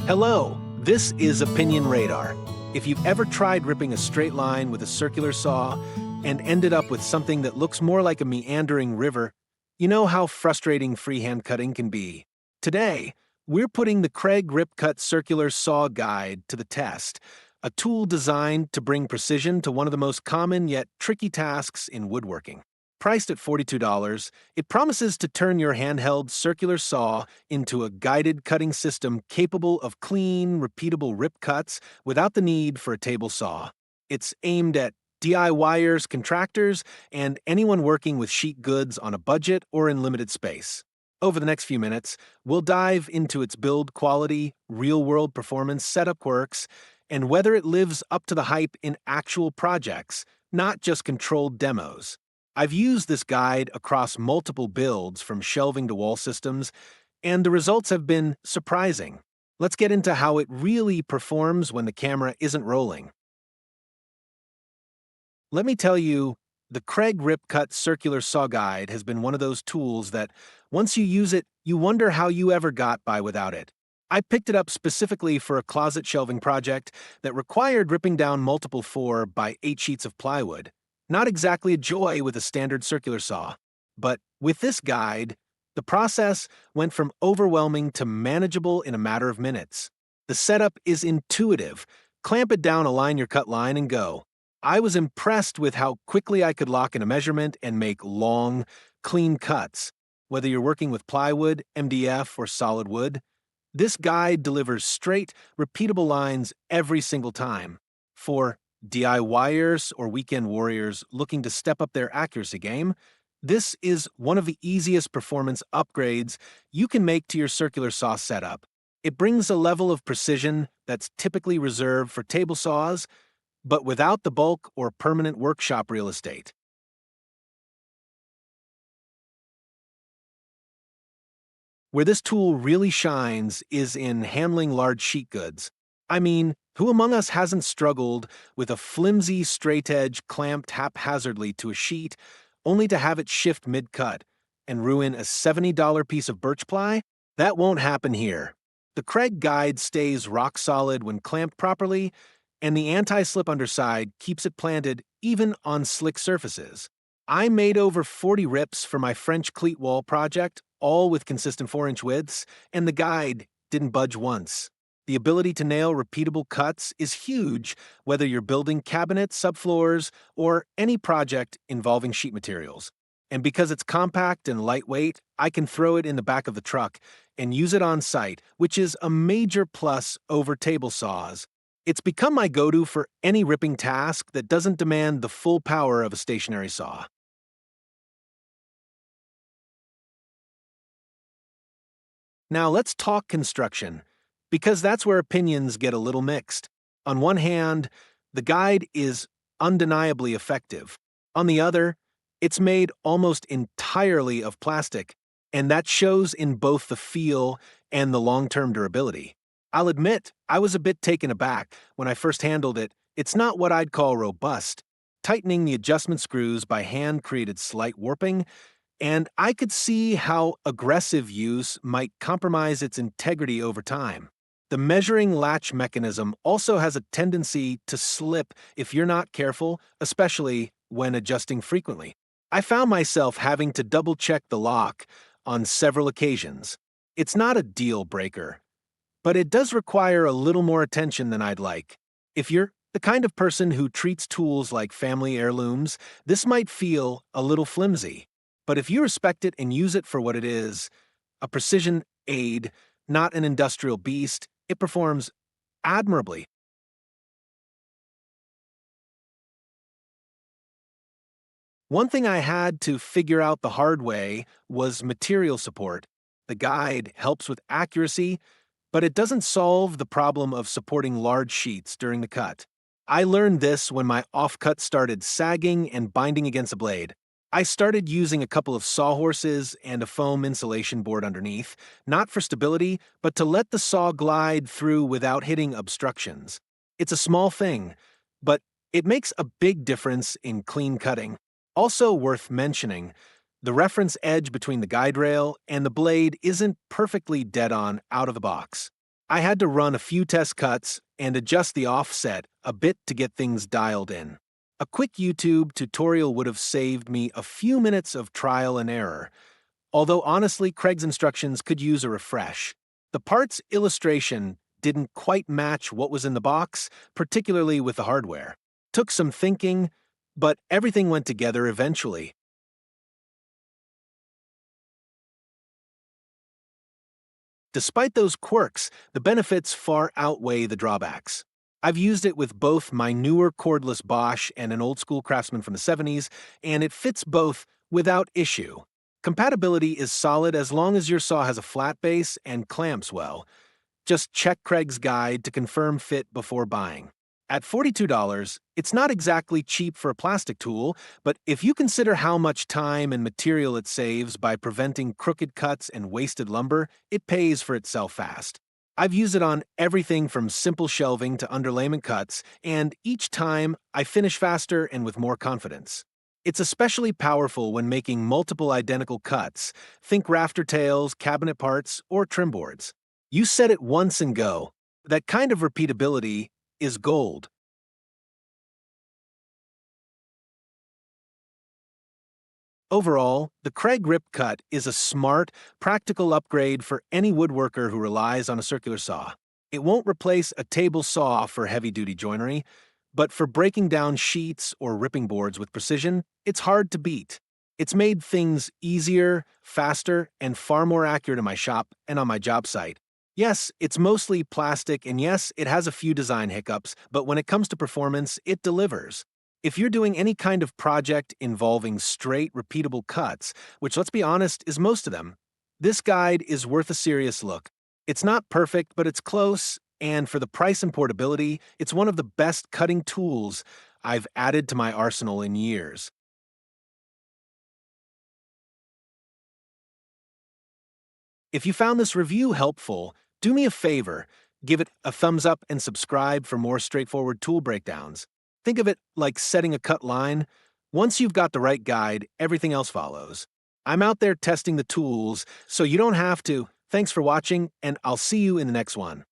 Hello, this is Opinion Radar. If you've ever tried ripping a straight line with a circular saw and ended up with something that looks more like a meandering river, you know how frustrating freehand cutting can be. Today, we're putting the Kreg Rip-Cut Circular Saw Guide to the test, a tool designed to bring precision to one of the most common yet tricky tasks in woodworking. Priced at $42, it promises to turn your handheld circular saw into a guided cutting system capable of clean, repeatable rip cuts without the need for a table saw. It's aimed at DIYers, contractors, and anyone working with sheet goods on a budget or in limited space. Over the next few minutes, we'll dive into its build quality, real-world performance, setup quirks, and whether it lives up to the hype in actual projects, not just controlled demos. I've used this guide across multiple builds from shelving to wall systems, and the results have been surprising. Let's get into how it really performs when the camera isn't rolling. Let me tell you, the Kreg Rip-Cut Circular Saw Guide has been one of those tools that, once you use it, you wonder how you ever got by without it. I picked it up specifically for a closet shelving project that required ripping down multiple 4 by 8 sheets of plywood. Not exactly a joy with a standard circular saw. But with this guide, the process went from overwhelming to manageable in a matter of minutes. The setup is intuitive. Clamp it down, align your cut line, and go. I was impressed with how quickly I could lock in a measurement and make long, clean cuts. Whether you're working with plywood, MDF, or solid wood, this guide delivers straight, repeatable lines every single time. For DIYers or weekend warriors looking to step up their accuracy game, this is one of the easiest performance upgrades you can make to your circular saw setup. It brings a level of precision that's typically reserved for table saws, but without the bulk or permanent workshop real estate. Where this tool really shines is in handling large sheet goods. I mean, who among us hasn't struggled with a flimsy straight edge clamped haphazardly to a sheet, only to have it shift mid-cut and ruin a $70 piece of birch ply? That won't happen here. The Kreg guide stays rock solid when clamped properly, and the anti-slip underside keeps it planted even on slick surfaces. I made over 40 rips for my French cleat wall project, all with consistent 4-inch widths, and the guide didn't budge once. The ability to nail repeatable cuts is huge, whether you're building cabinets, subfloors, or any project involving sheet materials. And because it's compact and lightweight, I can throw it in the back of the truck and use it on site, which is a major plus over table saws. It's become my go-to for any ripping task that doesn't demand the full power of a stationary saw. Now let's talk construction, because that's where opinions get a little mixed. On one hand, the guide is undeniably effective. On the other, it's made almost entirely of plastic, and that shows in both the feel and the long-term durability. I'll admit, I was a bit taken aback when I first handled it. It's not what I'd call robust. Tightening the adjustment screws by hand created slight warping, and I could see how aggressive use might compromise its integrity over time. The measuring latch mechanism also has a tendency to slip if you're not careful, especially when adjusting frequently. I found myself having to double-check the lock on several occasions. It's not a deal breaker, but it does require a little more attention than I'd like. If you're the kind of person who treats tools like family heirlooms, this might feel a little flimsy. But if you respect it and use it for what it is, a precision aid, not an industrial beast, it performs admirably. One thing I had to figure out the hard way was material support. The guide helps with accuracy, but it doesn't solve the problem of supporting large sheets during the cut. I learned this when my offcut started sagging and binding against a blade. I started using a couple of sawhorses and a foam insulation board underneath, not for stability, but to let the saw glide through without hitting obstructions. It's a small thing, but it makes a big difference in clean cutting. Also worth mentioning, the reference edge between the guide rail and the blade isn't perfectly dead-on out of the box. I had to run a few test cuts and adjust the offset a bit to get things dialed in. A quick YouTube tutorial would have saved me a few minutes of trial and error, although honestly, Craig's instructions could use a refresh. The part's illustration didn't quite match what was in the box, particularly with the hardware. Took some thinking, but everything went together eventually. Despite those quirks, the benefits far outweigh the drawbacks. I've used it with both my newer cordless Bosch and an old-school Craftsman from the 70s, and it fits both without issue. Compatibility is solid as long as your saw has a flat base and clamps well. Just check Craig's guide to confirm fit before buying. At $42, it's not exactly cheap for a plastic tool, but if you consider how much time and material it saves by preventing crooked cuts and wasted lumber, it pays for itself fast. I've used it on everything from simple shelving to underlayment cuts, and each time I finish faster and with more confidence. It's especially powerful when making multiple identical cuts. Think rafter tails, cabinet parts, or trim boards. You set it once and go. That kind of repeatability is gold. Overall, the Kreg Rip-Cut is a smart, practical upgrade for any woodworker who relies on a circular saw. It won't replace a table saw for heavy-duty joinery, but for breaking down sheets or ripping boards with precision, it's hard to beat. It's made things easier, faster, and far more accurate in my shop and on my job site. Yes, it's mostly plastic, and yes, it has a few design hiccups, but when it comes to performance, it delivers. If you're doing any kind of project involving straight, repeatable cuts, which let's be honest is most of them, this guide is worth a serious look. It's not perfect, but it's close, and for the price and portability, it's one of the best cutting tools I've added to my arsenal in years. If you found this review helpful, do me a favor, give it a thumbs up and subscribe for more straightforward tool breakdowns. Think of it like setting a cut line. Once you've got the right guide, everything else follows. I'm out there testing the tools, so you don't have to. Thanks for watching, and I'll see you in the next one.